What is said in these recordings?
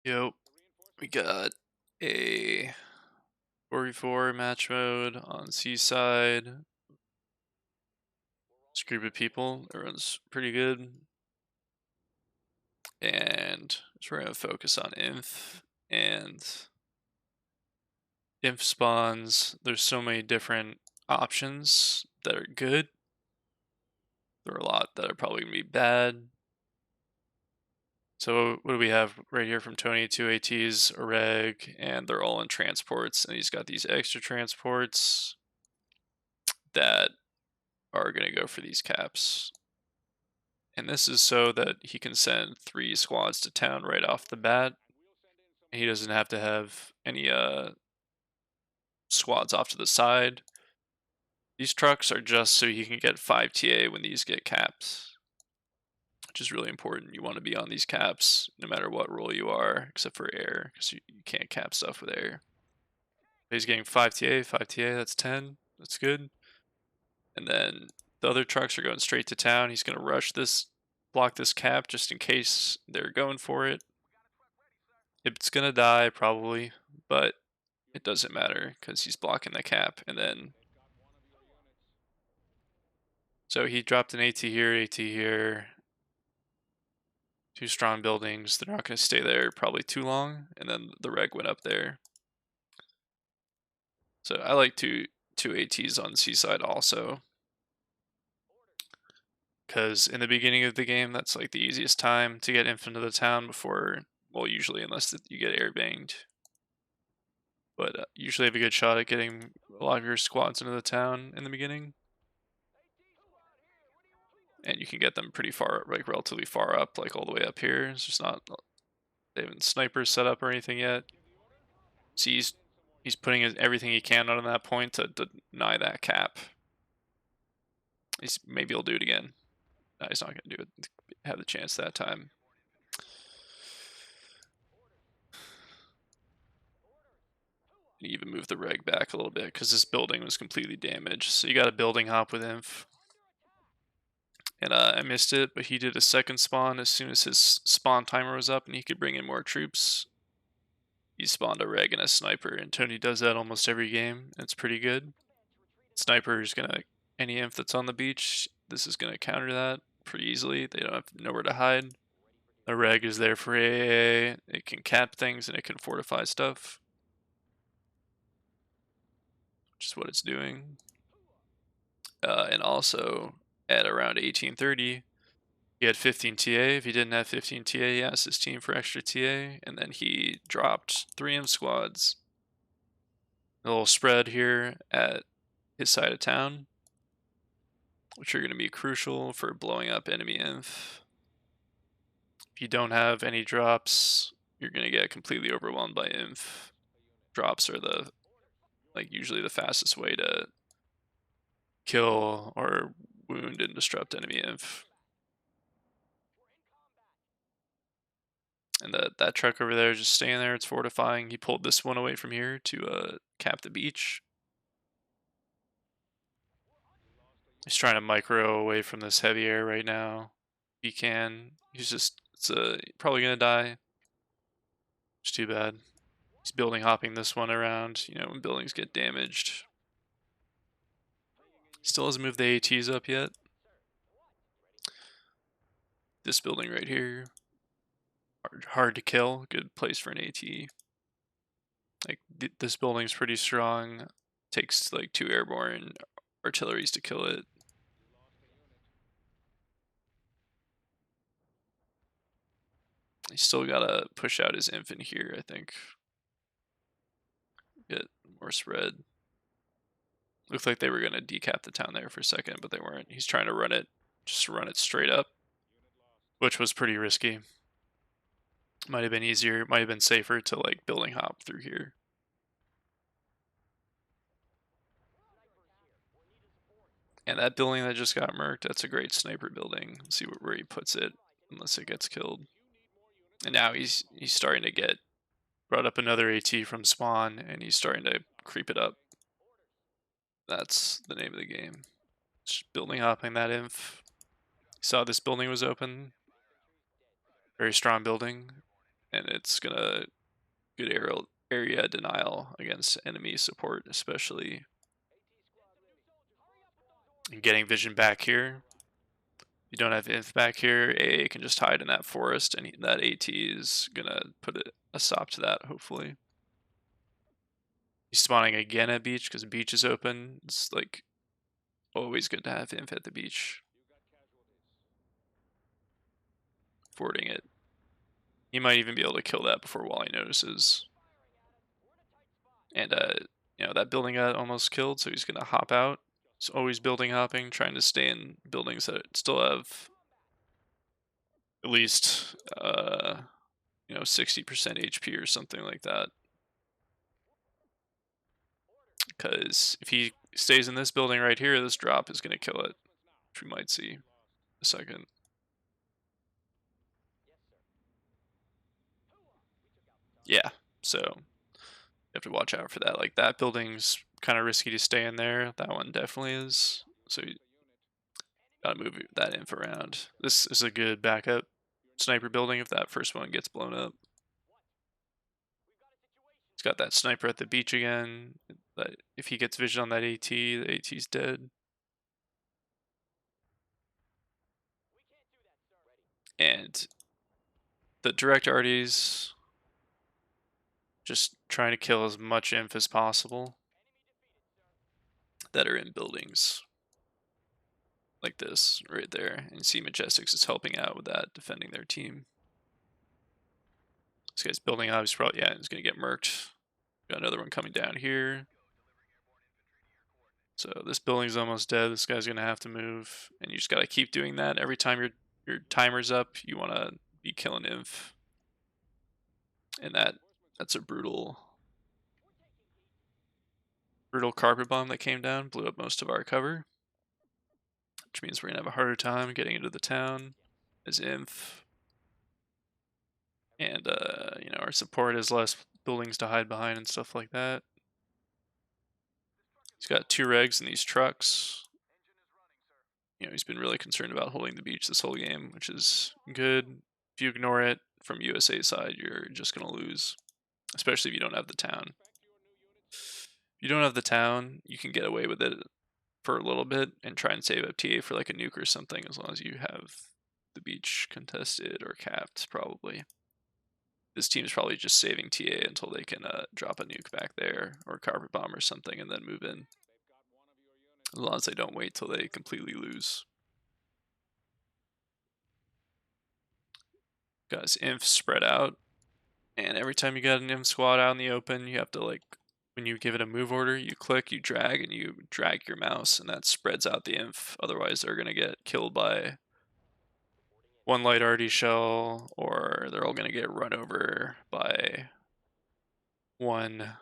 Yo, we got a 4v4 match mode on Seaside. This group of people, everyone's pretty good. And so we're going to focus on and inf spawns. There's so many different options that are good. There are a lot that are probably going to be bad. So what do we have right here from Tony? Two ATs, a reg, and they're all in transports. And he's got these extra transports that are going to go for these caps. And this is so that he can send 3 squads to town right off the bat. He doesn't have to have any squads off to the side. These trucks are just so he can get 5 TA when these get caps, which is really important. You want to be on these caps no matter what role you are, except for air, because you can't cap stuff with air. He's getting 5 TA, that's 10. That's good. And then the other trucks are going straight to town. He's going to rush this, block this cap just in case they're going for it. It's going to die probably, but it doesn't matter because he's blocking the cap. And then, so he dropped an AT here, AT here. 2 strong buildings. They're not going to stay there probably too long. And then the reg went up there. So I like two ATs on Seaside also, because in the beginning of the game, that's like the easiest time to get inf into the town before, well, usually unless you get air banged. But usually have a good shot at getting a lot of your squads into the town in the beginning. And you can get them pretty far, like relatively far up, like all the way up here. It's just not, they haven't snipers set up or anything yet. See, he's putting everything he can on that point to deny that cap. Maybe he'll do it again. No, he's not going to do it. Have the chance that time. Even move the reg back a little bit because this building was completely damaged. So you got a building hop with inf. And I missed it, but he did a second spawn as soon as his spawn timer was up and he could bring in more troops. He spawned a reg and a sniper, and Tony does that almost every game. And it's pretty good. Sniper is gonna, any inf that's on the beach, this is gonna counter that pretty easily. They don't have nowhere to hide. The reg is there for AA. It can cap things and it can fortify stuff, which is what it's doing. And also at around 1830, he had 15 TA. If he didn't have 15 TA, he asked his team for extra TA, and then he dropped 3 M squads. A little spread here at his side of town, which are going to be crucial for blowing up enemy inf. If you don't have any drops, you're going to get completely overwhelmed by inf. Drops are usually the fastest way to kill or wound and disrupt enemy inf. And that truck over there is just staying there. It's fortifying. He pulled this one away from here to cap the beach. He's trying to micro away from this heavy air right now. He can. He's just, it's probably gonna die. It's too bad. He's building hopping this one around, when buildings get damaged. Still hasn't moved the ATs up yet. This building right here, hard to kill. Good place for an AT. Like this building's pretty strong. Takes like 2 airborne artilleries to kill it. He's still gotta push out his infant here, I think. Get more spread. Looked like they were gonna decap the town there for a second, but they weren't. He's trying to run it, just run it straight up, which was pretty risky. Might have been easier, might have been safer to like building hop through here. And that building that just got murked, that's a great sniper building. Let's see where he puts it, unless it gets killed. And now he's starting to get brought up another AT from spawn, and he's starting to creep it up. That's the name of the game. Just building hopping that inf. Saw this building was open. Very strong building. and it's gonna good area denial against enemy support, especially. And getting vision back here. You don't have inf back here, AA can just hide in that forest, and that AT is gonna put a stop to that, hopefully. He's spawning again at beach because beach is open. It's like always good to have inf at the beach. Fording it. He might even be able to kill that before Wally notices. And that building got almost killed, so he's gonna hop out. He's always building hopping, trying to stay in buildings that still have at least 60% HP or something like that. Because if he stays in this building right here, this drop is gonna kill it, which we might see in a second. Yeah, so you have to watch out for that. Like that building's kind of risky to stay in there. That one definitely is. So you gotta move that inf around. This is a good backup sniper building if that first one gets blown up. He's got that sniper at the beach again. But if he gets vision on that AT, the AT's dead. And the direct RDs just trying to kill as much inf as possible that are in buildings like this right there. And see Majestics is helping out with that, defending their team. This guy's building up. He's probably, he's going to get murked. Got another one coming down here. So this building's almost dead. This guy's going to have to move. And you just got to keep doing that. Every time your timer's up, you want to be killing inf. And that's a brutal carpet bomb that came down, blew up most of our cover. Which means we're going to have a harder time getting into the town as inf. And, our support has less buildings to hide behind and stuff like that. He's got 2 regs in these trucks. He's been really concerned about holding the beach this whole game, which is good. If you ignore it from USA side, you're just going to lose, especially if you don't have the town. If you don't have the town, you can get away with it for a little bit and try and save up TA for like a nuke or something, as long as you have the beach contested or capped, probably. This team is probably just saving TA until they can drop a nuke back there or carpet bomb or something and then move in. As long as they don't wait till they completely lose. Guys, inf spread out. And every time you got an inf squad out in the open, you have to when you give it a move order, you click, you drag, and you drag your mouse, and that spreads out the inf. Otherwise, they're going to get killed by one light RD shell, or they're all going to get run over by one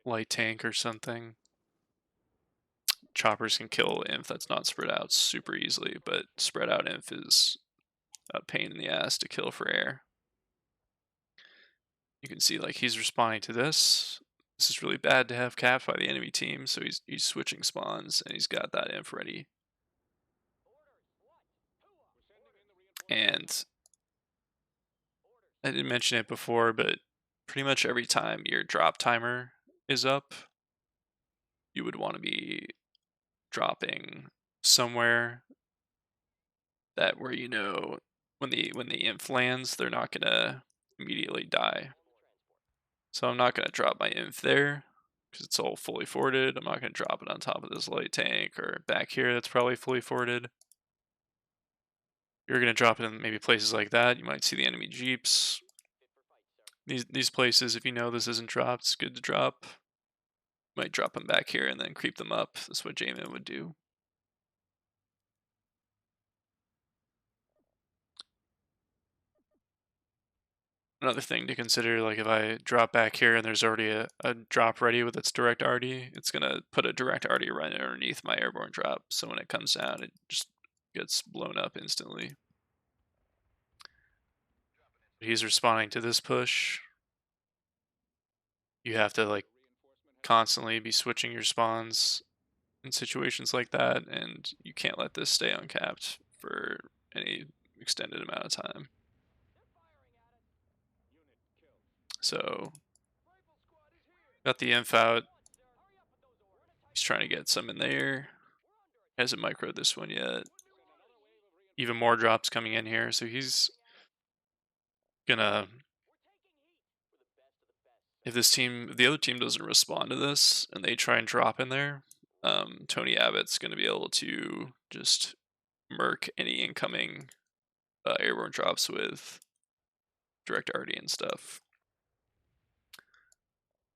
light tank or something. Choppers can kill inf that's not spread out super easily, but spread out inf is a pain in the ass to kill for air. You can see he's responding to this. This is really bad to have capped by the enemy team, so he's switching spawns and he's got that inf ready. And I didn't mention it before, but pretty much every time your drop timer is up, you would want to be dropping somewhere that where when the inf lands, they're not gonna immediately die. So I'm not gonna drop my inf there because it's all fully forwarded. I'm not gonna drop it on top of this light tank or back here that's probably fully forwarded. You're gonna drop it in maybe places like that. You might see the enemy jeeps. These places, if you know this isn't dropped, it's good to drop. Might drop them back here and then creep them up. That's what J-Man would do. Another thing to consider, if I drop back here and there's already a drop ready with its direct RD, it's gonna put a direct RD right underneath my airborne drop. So when it comes down, it just gets blown up instantly. He's responding to this push. You have to constantly be switching your spawns in situations like that, and you can't let this stay uncapped for any extended amount of time. So got the inf out. He's trying to get some in there. Hasn't microed this one yet. Even more drops coming in here, so he's gonna. If the other team doesn't respond to this and they try and drop in there, Tony Abbott's gonna be able to just murk any incoming airborne drops with direct arty and stuff.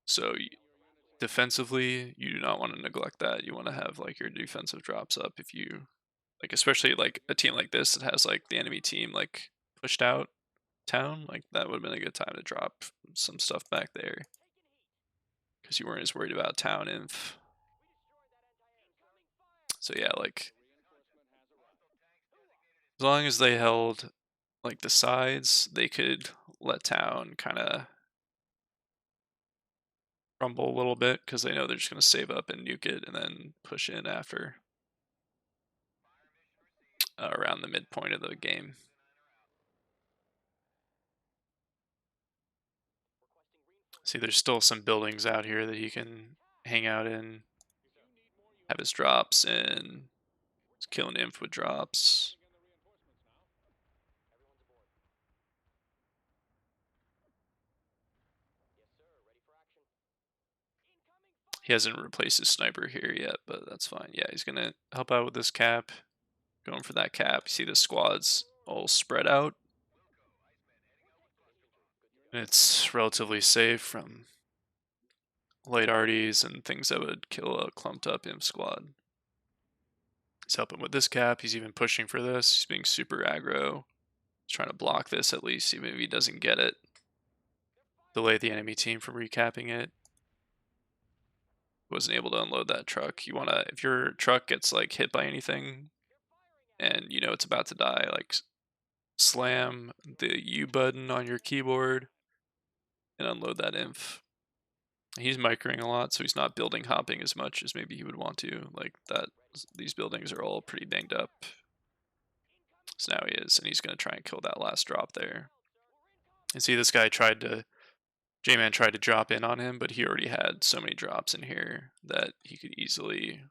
So defensively, you do not want to neglect that. You want to have like your defensive drops up if you like, especially like a team like this that has like the enemy team like pushed out town. Like that would have been a good time to drop some stuff back there because you weren't as worried about town inf. So yeah, like as long as they held like the sides, they could let town kind of crumble a little bit because they know they're just going to save up and nuke it and then push in after around the midpoint of the game. See, there's still some buildings out here that he can hang out in, have his drops in, kill an inf with drops. He hasn't replaced his sniper here yet, but that's fine. Yeah, he's gonna help out with this cap. Going for that cap. See the squads all spread out. And it's relatively safe from light arties and things that would kill a clumped up imp squad. He's helping with this cap. He's even pushing for this. He's being super aggro. He's trying to block this at least, even if he doesn't get it. Delay the enemy team from recapping it. Wasn't able to unload that truck. You wanna, if your truck gets like hit by anything and you know it's about to die, like slam the U button on your keyboard and unload that inf. He's microing a lot, so he's not building hopping as much as maybe he would want to. Like that, these buildings are all pretty banged up. So now he is, and he's gonna try and kill that last drop there. And see, this guy J-Man tried to drop in on him, but he already had so many drops in here that he could easily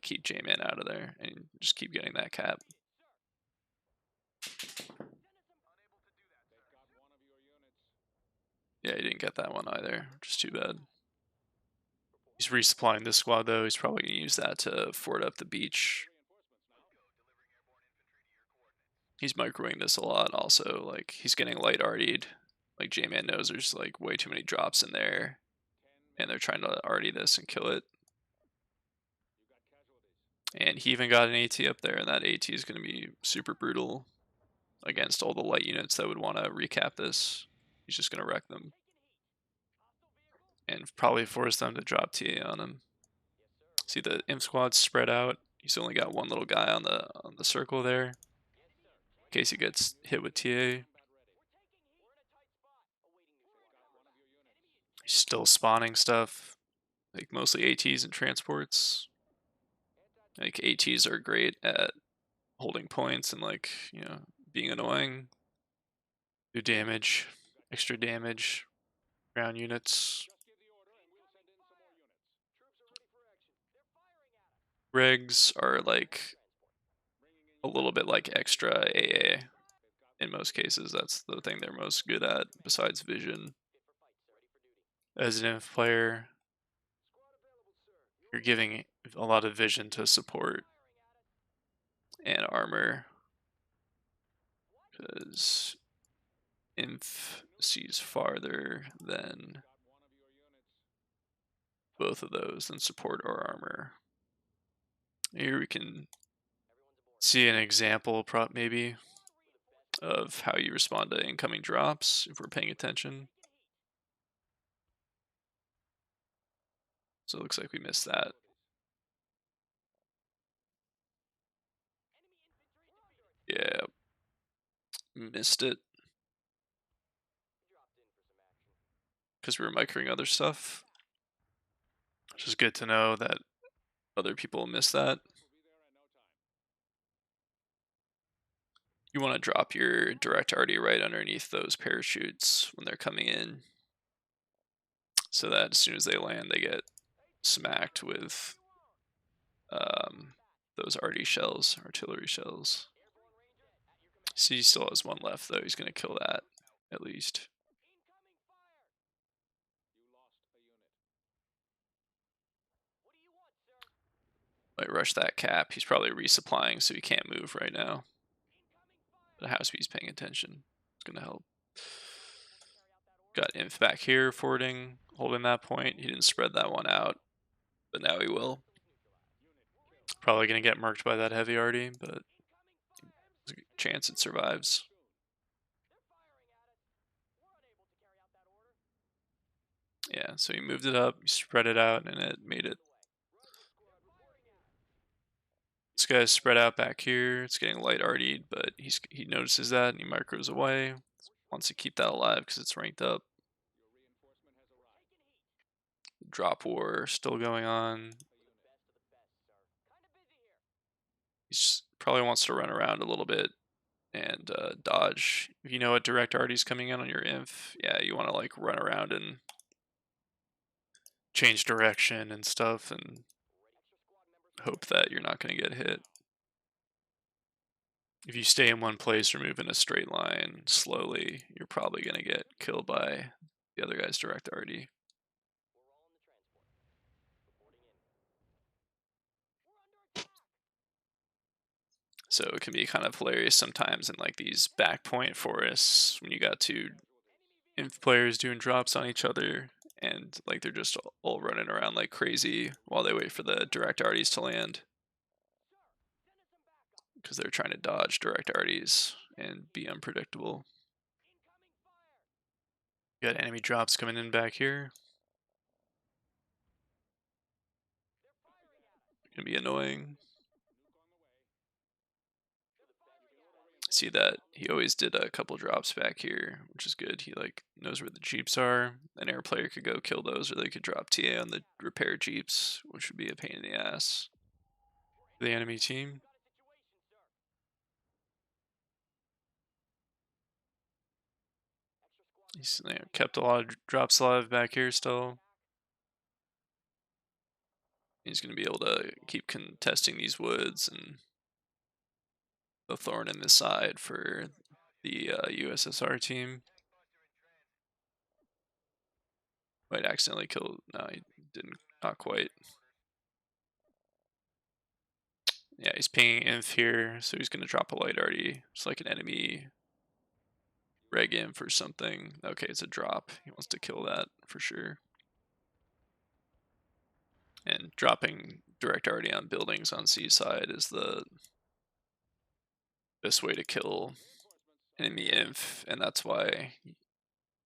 keep J-Man out of there and just keep getting that cap. Yeah, he didn't get that one either, which is too bad. He's resupplying this squad though. He's probably gonna use that to fort up the beach. He's microwaving this a lot also. Like he's getting light artied. Like J-Man knows there's like way too many drops in there. And they're trying to arty this and kill it. And he even got an AT up there, and that AT is going to be super brutal against all the light units that would want to recap this. He's just going to wreck them. And probably force them to drop TA on him. See the imp squad's spread out. He's only got one little guy on the circle there. In case he gets hit with TA. He's still spawning stuff. Like mostly ATs and transports. Like ATs are great at holding points and like, you know, being annoying. Do damage, extra damage, ground units. Rigs are like a little bit like extra AA in most cases. That's the thing they're most good at besides vision. As an inf player, you're giving a lot of vision to support and armor because inf sees farther than both of those than support or armor. Here we can see an example prop maybe of how you respond to incoming drops if we're paying attention. So it looks like we missed that. Yeah, missed it because we were microing other stuff. Which is good to know that other people miss that. You want to drop your direct arty right underneath those parachutes when they're coming in, so that as soon as they land, they get smacked with um, those arty shells, artillery shells. See, he still has one left though. He's gonna kill that at least. Might rush that cap. He's probably resupplying, so he can't move right now. But Housebee's paying attention. It's gonna help. Got Inf back here, forwarding, holding that point. He didn't spread that one out, but now he will. Probably gonna get marked by that heavy arty, but there's a chance it survives. Yeah, so he moved it up, he spread it out, and it made it. This guy's spread out back here. It's getting light artied, but he notices that and he micros away. Wants to keep that alive because it's ranked up. Drop war still going on. He probably wants to run around a little bit and dodge. If you know what direct arty's coming in on your inf, yeah, you want to like run around and change direction and stuff and hope that you're not going to get hit. If you stay in one place or move in a straight line slowly, you're probably going to get killed by the other guy's direct arty. So it can be kind of hilarious sometimes in like these back point forests when you got two inf players doing drops on each other and like they're just all running around like crazy while they wait for the direct arties to land because they're trying to dodge direct arties and be unpredictable. Got enemy drops coming in back here. Gonna be annoying. See that he always did a couple drops back here, which is good. He like knows where the jeeps are. An air player could go kill those, or they could drop TA on the repair jeeps, which would be a pain in the ass for the enemy team. He's kept a lot of drops alive back here still. He's going to be able to keep contesting these woods and the thorn in the side for the USSR team. Might accidentally kill. No, he didn't. Not quite. Yeah, he's pinging inf here, so he's going to drop a light arty. It's like an enemy reg inf or something. Okay, it's a drop. He wants to kill that for sure. And dropping direct arty on buildings on Seaside is the best way to kill enemy inf, and that's why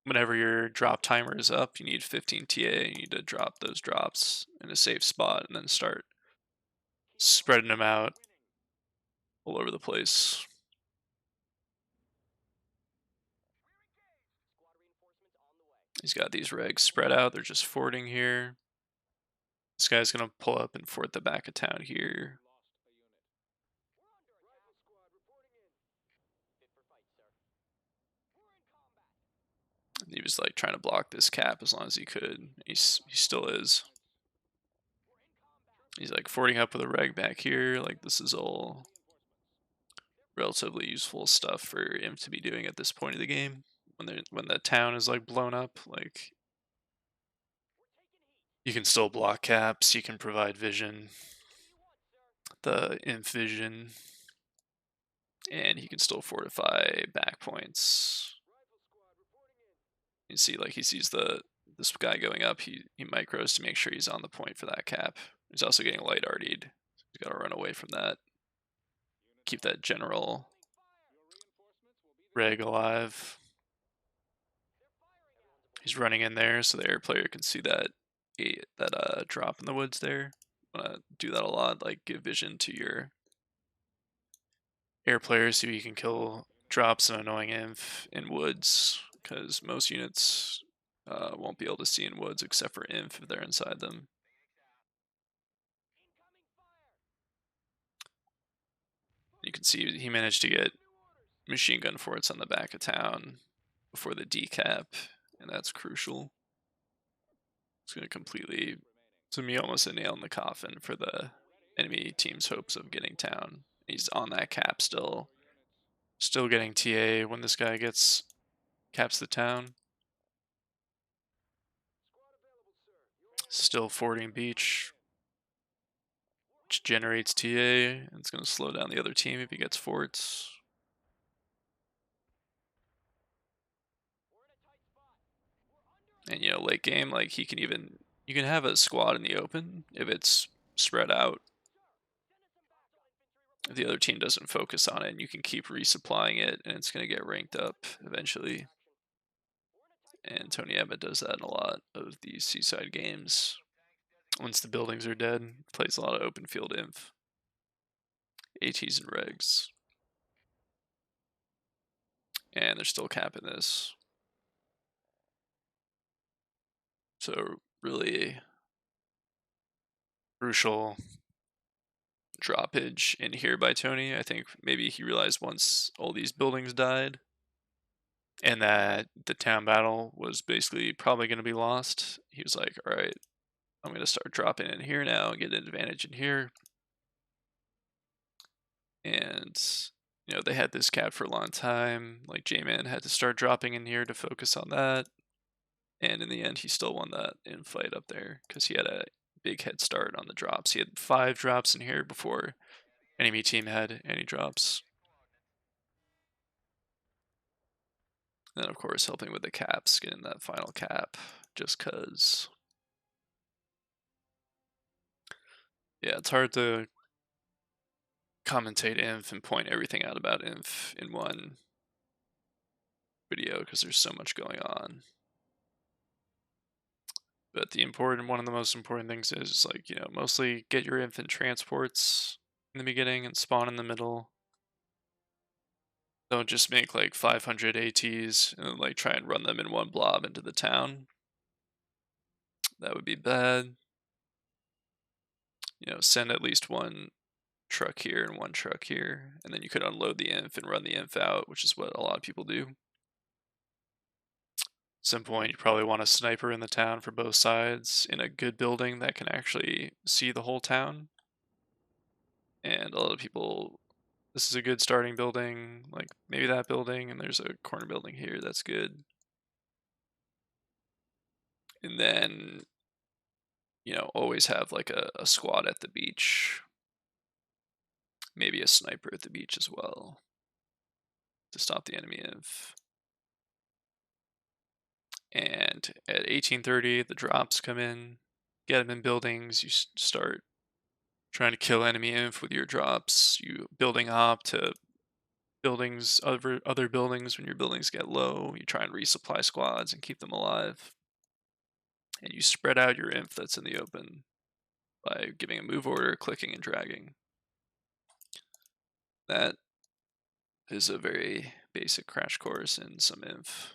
whenever your drop timer is up, you need 15 TA. You need to drop those drops in a safe spot and then start spreading them out all over the place. He's got these regs spread out. They're just forting here. This guy's going to pull up and fort the back of town here. He was like trying to block this cap as long as he could. He still is. He's like forting up with a reg back here. Like this is all relatively useful stuff for him to be doing at this point of the game. When the town is like blown up, like you can still block caps, you can provide vision, the inf vision, and he can still fortify back points. You see, like he sees this guy going up, he micros to make sure he's on the point for that cap. He's also getting light artied. He's got to run away from that. Keep that general reg alive. He's running in there so the air player can see that drop in the woods there. Want to do that a lot, like give vision to your air players so you can kill drops and annoying inf in woods, because most units won't be able to see in woods except for inf if they're inside them. You can see he managed to get machine gun forts on the back of town before the decap, and that's crucial. It's going to completely, to me, almost a nail in the coffin for the enemy team's hopes of getting town. He's on that cap still getting TA when this guy gets caps the town. Still fording beach, which generates TA, and it's going to slow down the other team if he gets forts. And late game, like you can have a squad in the open if it's spread out. If the other team doesn't focus on it, and you can keep resupplying it, and it's going to get ranked up eventually. And Tony Abbott does that in a lot of these Seaside games. Once the buildings are dead, plays a lot of open field inf, ATs and regs, and they're still capping this. So really crucial droppage in here by Tony. I think maybe he realized once all these buildings died and that the town battle was basically probably going to be lost, he was like, all right, I'm going to start dropping in here now and get an advantage in here. And, they had this cap for a long time. Like, J-Man had to start dropping in here to focus on that. And in the end, he still won that in fight up there because he had a big head start on the drops. He had 5 drops in here before enemy team had any drops. And then, of course, helping with the caps, getting that final cap, just because. Yeah, it's hard to commentate inf and point everything out about inf in one video because there's so much going on. But one of the most important things is like, mostly get your infant transports in the beginning and spawn in the middle. Don't just make like 500 ATs and like try and run them in one blob into the town. That would be bad. Send at least one truck here and one truck here, and then you could unload the inf and run the inf out, which is what a lot of people do. At some point, you probably want a sniper in the town for both sides in a good building that can actually see the whole town. And a lot of people, this is a good starting building, like maybe that building, and there's a corner building here that's good. And then, always have like a squad at the beach, maybe a sniper at the beach as well to stop the enemy inf. And at 1830, the drops come in, get them in buildings, you start trying to kill enemy inf with your drops, you building hop to buildings, other buildings. When your buildings get low, you try and resupply squads and keep them alive. And you spread out your inf that's in the open by giving a move order, clicking and dragging. That is a very basic crash course in some inf.